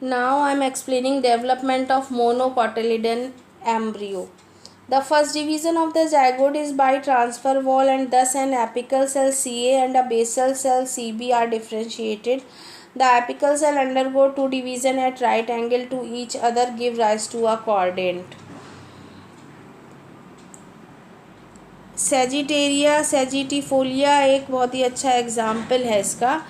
Now I am explaining development of monocotyledon embryo. The first division of the zygote is by transfer wall, and thus an apical cell Ca and a basal cell Cb are differentiated. The apical cell undergo two division at right angle to each other give rise to a chordate. सेजिटेरिया सेजिटिफोलिया एक बहुत ही अच्छा example है इसका.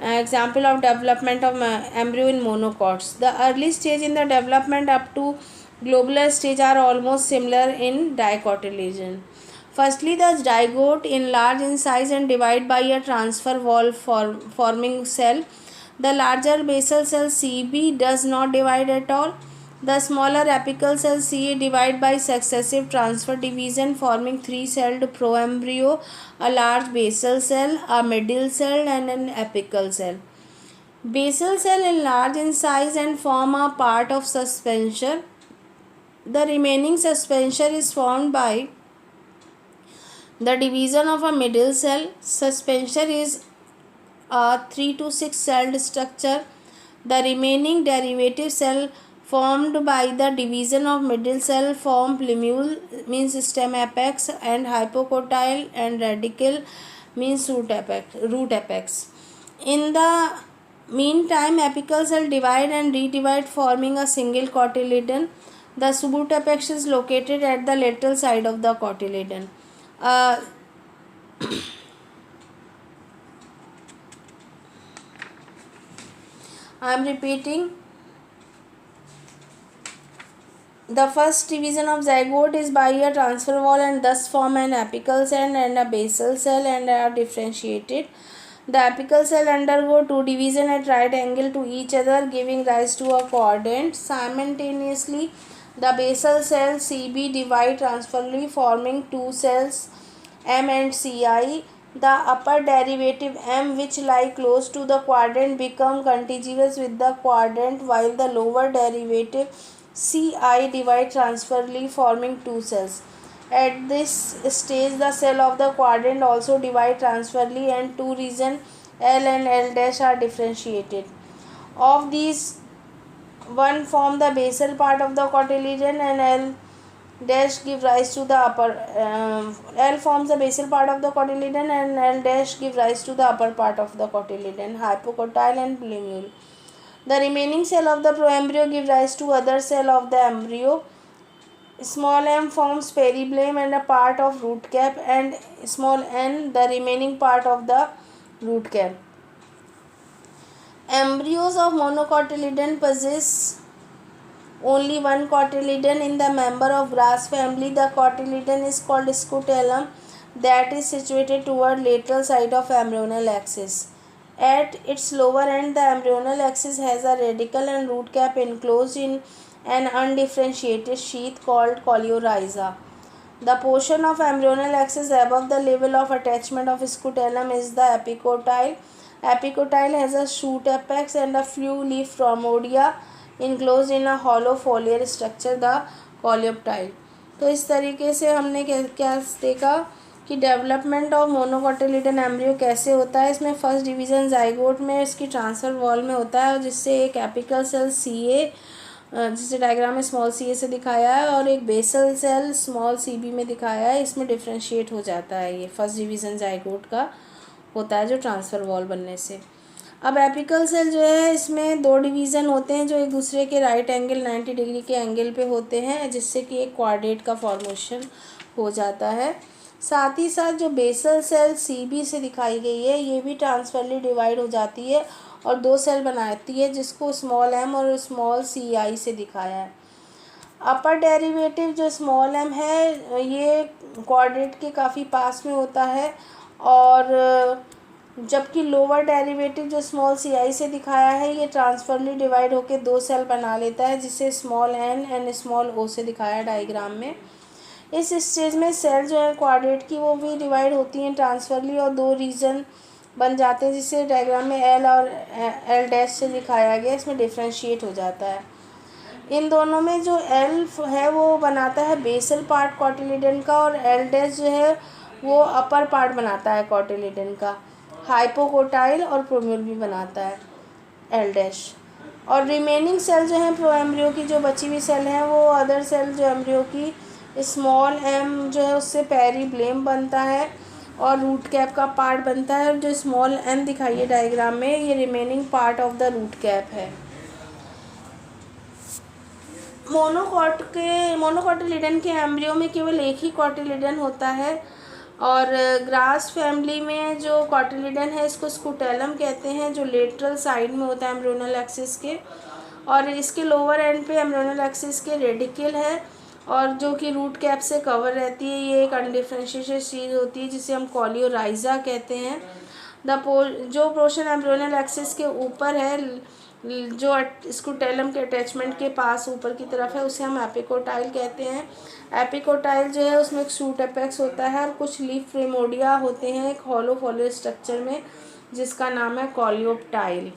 Example of development of embryo in monocots. The early stage in the development up to globular stage are almost similar in dicotyledon. Firstly, the zygote enlarge in size and divide by a transfer wall forming cell. The larger basal cell Cb does not divide at all. The smaller apical cell Ca divide by successive transfer division, forming three-celled proembryo, a large basal cell, a middle cell, and an apical cell. Basal cell enlarge in size and form a part of suspension. The remaining suspension is formed by the division of a middle cell. Suspension is a 3 to 6 celled structure. The remaining derivative cell formed by the division of middle cell form plumule, means stem apex, and hypocotyle, and radicle, means root apex. In the meantime, apical cell divide and redivide forming a single cotyledon. The root apex is located at the lateral side of the cotyledon. I am repeating. The first division of zygote is by a transfer wall, and thus form an apical cell and a basal cell and are differentiated. The apical cell undergo two division at right angle to each other, giving rise to a chordate. Simultaneously, the basal cell Cb divide transferally, forming two cells M and Ci. The upper derivative M, which lie close to the quadrant, become contiguous with the quadrant, while the lower derivative Ci divide transferally, forming two cells. At this stage, the cell of the quadrant also divide transferally, and two regions L and L dash are differentiated. Of these, one form the basal part of the cotyledon, and L dash give rise to the upper. L forms the basal part of the cotyledon, and L dash give rise to the upper part of the cotyledon, hypocotyle and plumule. The remaining cell of the proembryo give rise to other cell of the embryo. Small m forms peribleum and a part of root cap, and small n the remaining part of the root cap. Embryos of monocotyledon possess only one cotyledon. In the member of grass family, the cotyledon is called scutellum, that is situated toward lateral side of embryonal axis. At its lower end, the embryonal axis has a radicle and root cap enclosed in an undifferentiated sheath called coleorhiza. The portion of embryonal axis above the level of attachment of scutellum is the epicotyle. Epicotyle has a shoot apex and a few leaf प्रामोडिया enclosed in a hollow foliar structure, the coleoptile. तो इस तरीके से हमने क्या देखा कि development of monocotyledon embryo कैसे होता है. इसमें फर्स्ट डिवीज़न जाइगोट में इसकी ट्रांसफर वॉल में होता है, और जिससे एक एपिकल सेल सी जिसे डायग्राम में स्मॉल सी ए से दिखाया है, और एक basal cell small C B में दिखाया है. इसमें डिफ्रेंशिएट हो जाता है. ये फर्स्ट डिवीज़न जाइगोट का होता है जो ट्रांसफ़र वॉल बनने से. अब एपिकल सेल जो है, इसमें दो डिवीज़न होते हैं जो एक दूसरे के राइट एंगल 90 डिग्री के एंगल पे होते हैं, जिससे कि एक क्वाड्रेट का फॉर्मेशन हो जाता है. साथ ही साथ जो बेसल सेल सीबी से दिखाई गई है, ये भी ट्रांसफरली डिवाइड हो जाती है और दो सेल बनाती है, जिसको स्मॉल एम और स्मॉल सी आई से दिखाया है. अपर डेरिवेटिव जो स्मॉल एम है, ये क्वाड्रेट के काफ़ी पास में होता है, और जबकि लोअर डेरिवेटिव जो स्मॉल सी आई से दिखाया है, ये ट्रांसफरली डिवाइड होकर दो सेल बना लेता है, जिसे स्मॉल एन एंड स्मॉल ओ से दिखाया डायग्राम में. इस स्टेज में सेल जो है क्वाड्रेट की, वो भी डिवाइड होती हैं ट्रांसफरली, और दो रीजन बन जाते हैं, जिसे डायग्राम में एल और एल डैश से दिखाया गया. इसमें डिफ्रेंशिएट हो जाता है. इन दोनों में जो एल है वो बनाता है बेसल पार्ट कॉटिलिडन का, और एल डैश जो है वो अपर पार्ट बनाता है कॉटिलिडन का. हाइपोकोटाइल और प्रोम्यूल भी बनाता है एल डैश. और रिमेनिंग सेल जो हैं प्रो एम्ब्रियो की जो बची हुई सेल हैं वो अदर सेल जो एम्ब्रियो की स्मॉल एम जो है उससे पेरीब्लेम बनता है और रूट कैप का पार्ट बनता है। जो स्मॉल एम दिखाई है डायग्राम में ये remaining part of the root cap है। मोनोकॉटिलिडन के एम्ब्रियो में केवल एक ही कॉटिलिडन होता है और ग्रास फैमिली में जो कॉटिलिडन है इसको स्कूटेलम कहते हैं, जो लेटरल साइड में होता है एम्ब्रियोनल एक्सिस के, और इसके लोअर एंड पे एम्ब्रियोनल एक्सिस के रेडिकल है और जो कि रूट कैप से कवर रहती है। ये एक अनडिफरेंशिएटेड चीज़ होती है जिसे हम कॉलियोराइजा कहते हैं। जो पोर्शन एम्ब्रियोनल एक्सिस के ऊपर है जो स्कूटेलम के अटैचमेंट के पास ऊपर की तरफ है उसे हम एपिकोटाइल कहते हैं। एपिकोटाइल जो है उसमें एक शूट एपेक्स होता है और कुछ लीफ प्रिमोडिया होते हैं एक हॉलो फॉलियो स्ट्रक्चर में जिसका नाम है कॉलियोप्टाइल।